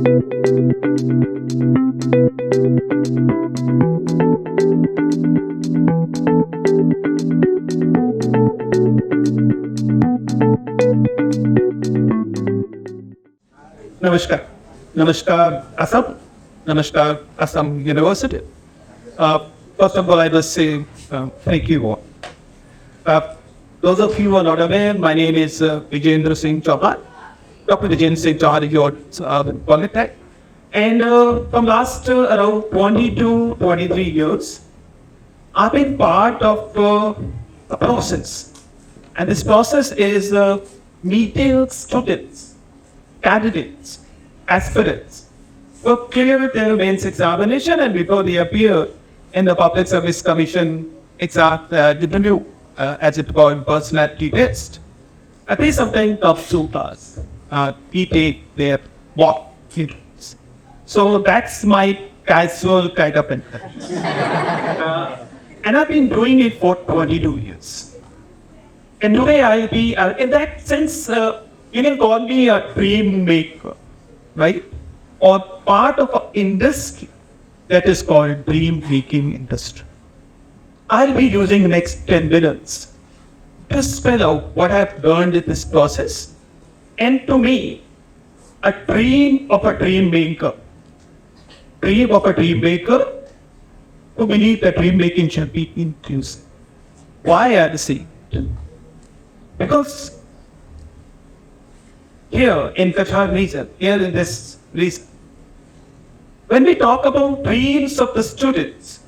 Namaskar. Namaskar, Assam. Namaskar, Assam University. First of all, I must say thank you all. Those of you who are not aware, my name is Vijender Singh Chauhan. Dr. Vijender Singh Chauhan is your Polytech. And from last around 22, 23 years, I've been part of a process. And this process is meeting students, candidates, aspirants who clear their mains examination and before they appear in the Public Service Commission exam interview as it called personality test. At least something comes to us. We take their mock interviews. So that's my casual kind of interview. And I've been doing it for 22 years. And today I'll be, in that sense, you can call me a dream maker, right? Or part of an industry that is called dream making industry. I'll be using the next 10 minutes to spell out what I've learned in this process. And to me, a dream of a dream maker who believe that dream making should be inclusive. Why I say it? Because here in Chauhan region, here in this region, when we talk about dreams of the students,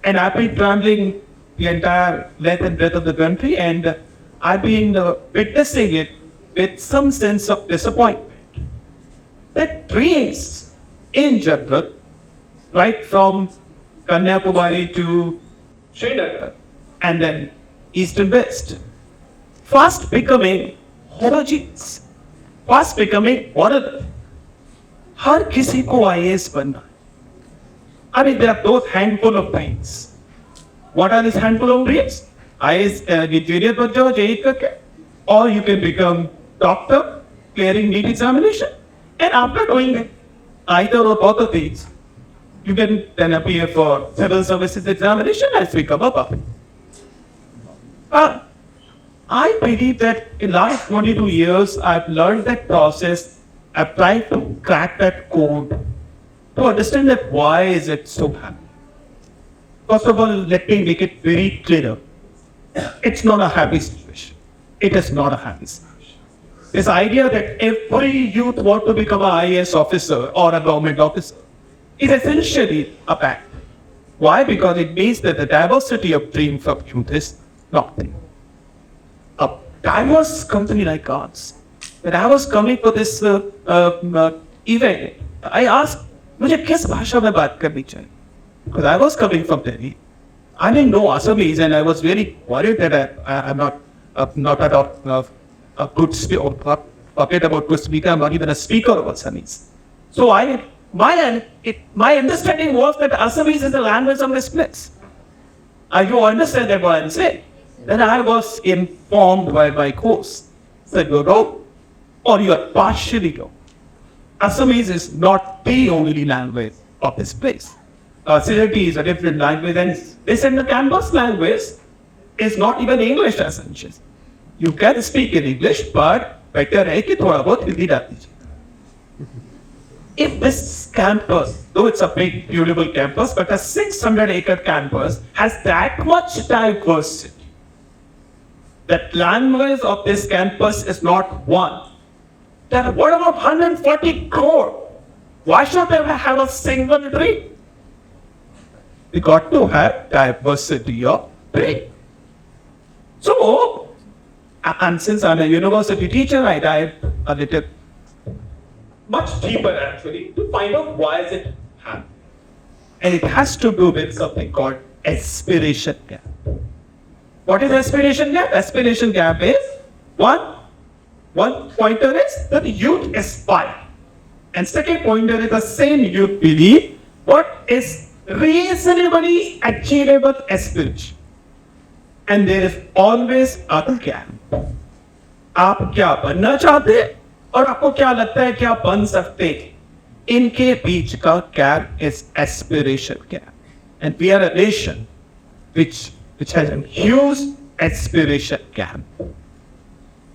and I've been traveling the entire length and breadth of the country, and I've been witnessing it with some sense of disappointment. That dreams in general, right from Kanyakumari to Srinagar, and then east and west, fast becoming homogeneous, fast becoming orderly. हर किसी को IAS बनना है. I mean, there are those handful of things. What are these handful of dreams? IAS engineer बन जाओ JEE करके, or you can become doctor, clearing NEET examination, and after doing it, either or both of these, you can then appear for civil services examination and become a public. I believe that in the last 22 years, I've learned that process. I've tried to crack that code to understand that why is it so happening. First of all, let me make it very clear. It's not a happy situation. It is not a happy situation. This idea that every youth want to become an IAS officer or a government officer is essentially a fact. Why? Because it means that the diversity of dreams of youth is not there. A diverse company like ours, when I was coming for this event, I asked, मुझे किस भाषा में बात करनी चाहिए? Because I was coming from Delhi. I didn't know Assamese and I was very worried that I'm not at all a good speaker or puppet about good speaker. I'm not even a speaker of Assamese. So my understanding was that Assamese is the language of this place. You understand that what I'm saying? Then I was informed by my course. Said, you know, or you are partially wrong. Assamese is not the only language of this place. Sindhi is a different language, and this in the campus language is not even English as such. You can speak in English, but better है कि थोड़ा बहुत हिंदी डाल दीजिए. If this campus, though it's a big, beautiful campus, but a 600-acre campus has that much diversity, that language of this campus is not one. There are what about 140 crore? Why should they have a single dream? We got to have diversity of dream. So, and since I'm a university teacher, I dive a little much deeper actually to find out why is it happening. And it has to do with something called aspiration gap. What is aspiration gap? Aspiration gap is one pointer is that youth aspire. And second pointer is the same youth believe what is reasonably achievable aspiration. And there is always a gap. आप क्या बनना चाहते हैं और आपको क्या लगता है कि आप बन सकते हैं. इनके बीच का gap is aspiration gap. And we are a nation which has a huge aspiration gap.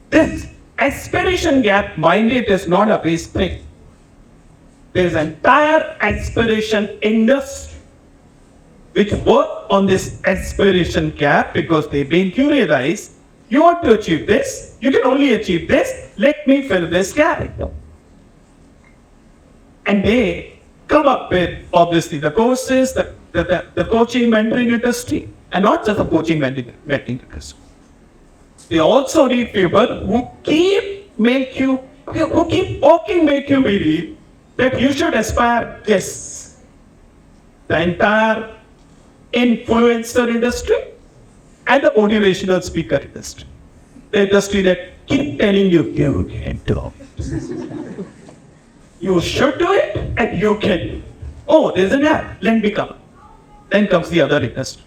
This aspiration gap, mind it, is not a base thing. There is an entire aspiration industry which work on this aspiration gap because they've been curiousized. You want to achieve this, you can only achieve this, let me fill this gap. And they come up with, obviously, the courses, the coaching mentoring industry, and not just the coaching mentoring industry. They also need people who keep make you believe that you should aspire this. The entire influencer industry and the motivational speaker industry. The industry that keep telling you can do it. You should do it and you can. Oh, there's an app, let me come. Then comes the other industry.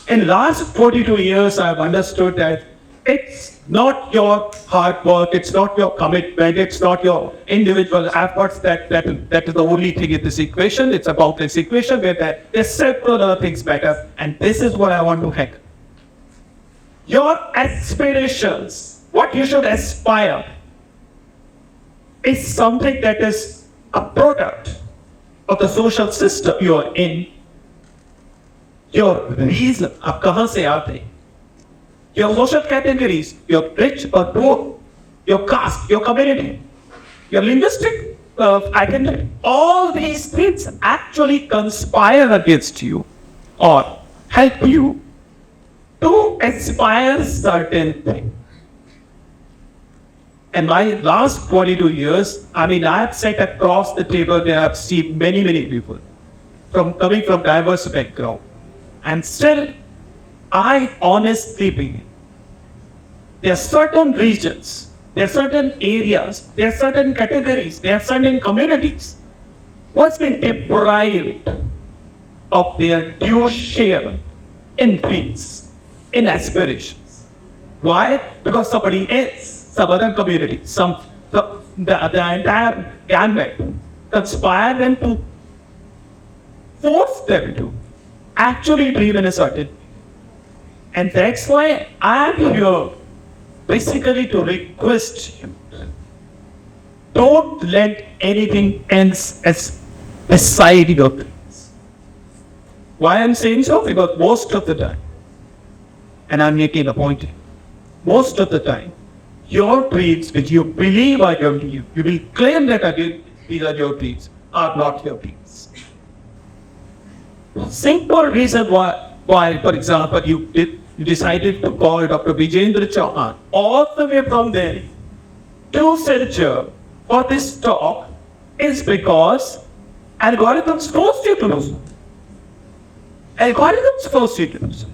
In last 42 years, I've understood that it's not your hard work, it's not your commitment, it's not your individual efforts that is the only thing in this equation. It's about this equation where there's several other things better. And this is what I want to hack. Your aspirations, what you should aspire, is something that is a product of the social system you are in. Your reason, आप कहाँ से आते हैं? Your social categories, your rich or poor, your caste, your community, your linguistic identity, all these things actually conspire against you or help you to aspire certain things. And my last 42 years, I have sat across the table where I've seen many people coming from diverse backgrounds. And still, I honestly believe there are certain regions, there are certain areas, there are certain categories, there are certain communities what's been deprived of their due share in dreams, in aspirations. Why? Because somebody else, some other community, the entire gambit conspire them to force them to actually dream in a certain way. And that's why I'm here basically to request you, don't let anything else as beside your dreams. Why I'm saying so? Because most of the time, and I'm making a point here, most of the time, your dreams which you believe are your dreams, you will claim that these are your dreams, are not your dreams. Simple reason why, for example, you decided to call Dr. Vijender Chauhan all the way from Delhi to Silchar for this talk is because algorithms forced you to do so. Algorithms forced you to do so.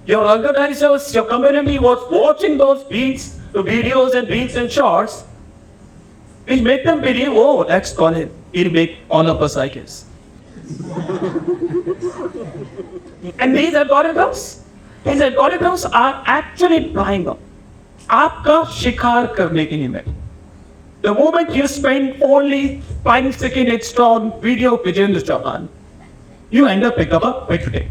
Your organizers, your community was watching those beats, the videos and beats and shorts, which make them believe, oh, that's Colin. It'll make all of us, I guess. And these algorithms are actually trying up. आपका शिकार करने के लिए में. The moment you spend only 5 seconds extra on video of Vijender Chauhan, you end up picking up a big day.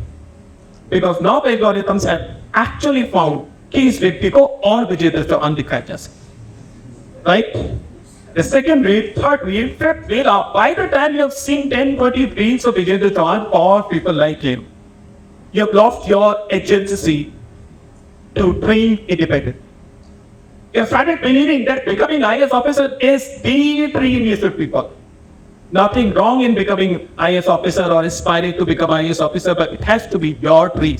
Because now algorithms have actually found कि इस व्यक्ति को और Vijender Chauhan दिखाया जा सकता. Right? The second reel, third reel, fifth reel, by the time you have seen 10-20 reels of Vijender Chauhan or people like him, you have lost your agency to dream independent. You have started believing that becoming IAS officer is the dream of people. Nothing wrong in becoming IAS officer or aspiring to become IAS officer, but it has to be your dream.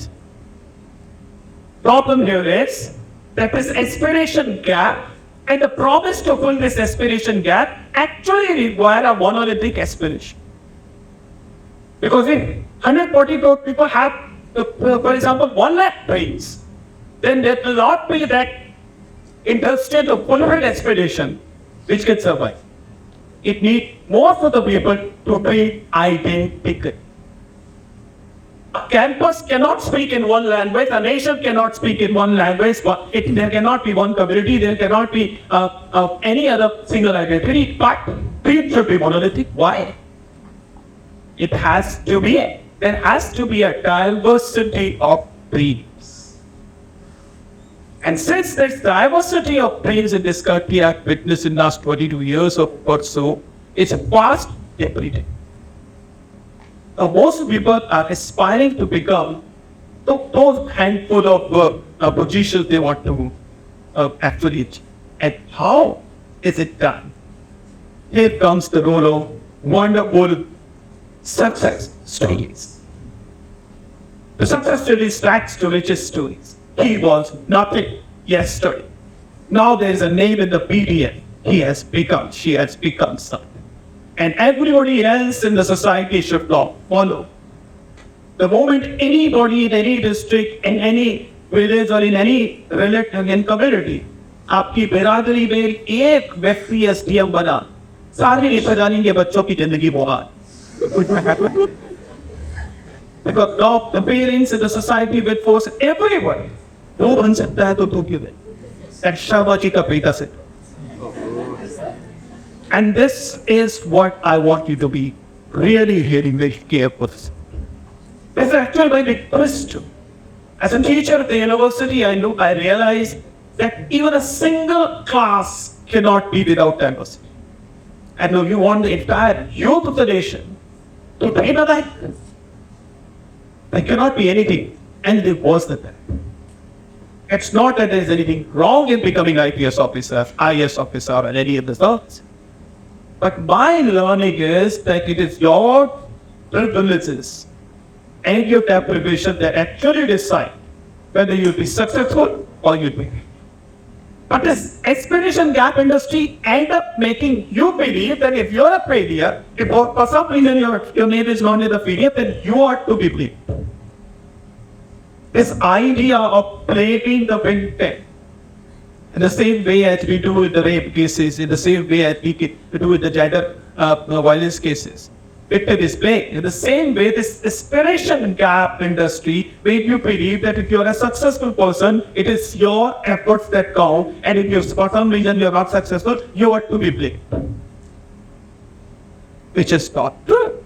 Problem here is that this aspiration gap and the promise to fill this aspiration gap actually require a monolithic aspiration. Because if 140 crore people have, for example, 1 lakh dreams, then there will not be that industry to fulfill aspiration which can survive. It needs more for the people to be identical. A campus cannot speak in one language, a nation cannot speak in one language, there cannot be one community, there cannot be any other single identity, but we dream should be monolithic. Why? It has to be. There has to be a diversity of dreams. And since there's diversity of dreams in this country, I've witnessed in the last 22 years or so, it's vast everything. Most people are aspiring to become those handful of positions they want to actually achieve. And how is it done? Here comes the role of wonderful success stories. The success stories tracks to riches stories. He was nothing yesterday. Now there is a name in the PDN. He has become, she has become something. And everybody else in the society should follow. The moment anybody in any district, in any village or in any relative in community, आपकी बिरादरी में एक व्यक्ति SDM बना, सारे रिश्तेदारों के बच्चों की जिंदगी बर्बाद. Because now the parents in the society will force everyone. वो बन सकता है तो तू क्यों बन? That शाबाशी का बेटा से. And this is what I want you to be really hearing very careful. It's actually my big question. As a teacher at the university, I realized that even a single class cannot be without diversity. And now you want the entire youth of the nation to dream of that. There cannot be anything worse than that. It's not that there is anything wrong in becoming IPS officer, IS officer, or any of the sorts. But my learning is that it is your privileges and your deprivation that actually decide whether you'll be successful or you'll be. But this Aspiration Gap industry end up making you believe that if you're a failure, if for some reason your name is not in the failure, then you ought to be blamed. This idea of blaming the victim, in the same way as we do with the rape cases, in the same way as we do with the gender violence cases. Victim is blamed. In the same way, this Aspiration Gap industry made you believe that if you're a successful person, it is your efforts that count, and if you're for some reason you're not successful, you ought to be blamed. Which is not true.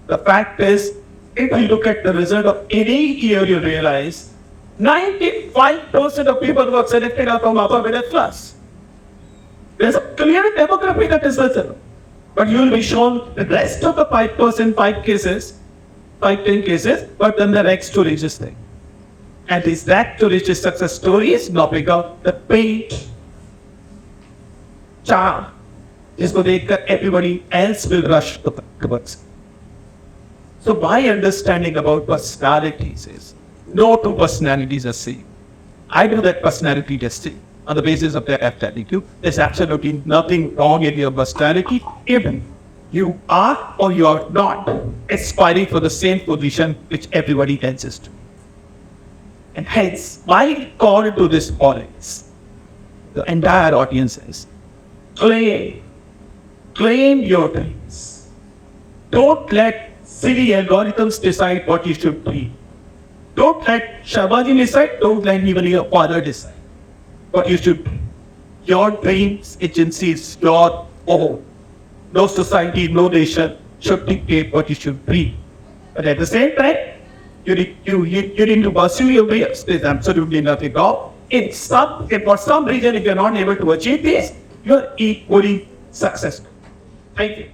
The fact is, if you look at the result of any year, you realize 95% of people who are selected are from upper middle class. There's a clear demography that is visible. But you will be shown the rest of the 5%, 10 cases, but then the next to riches thing. And this that to riches success story is now become the paid charm. Is to make that everybody else will rush towards. So my understanding about personalities is no two personalities are same. I do that personality testing on the basis of their aptitude. There's absolutely nothing wrong in your personality, even you are or you are not aspiring for the same position which everybody else is to. And hence, my call to this audience, the entire audience is, claim your dreams. Don't let silly algorithms decide what you should be. Don't let Shabaji decide, don't let even your father decide what you should be. Your dreams, agencies, your own. No society, no nation should dictate what you should be. But at the same time, you need to pursue your dreams. There's absolutely nothing wrong. If for some reason if you're not able to achieve this, you're equally successful. Thank you.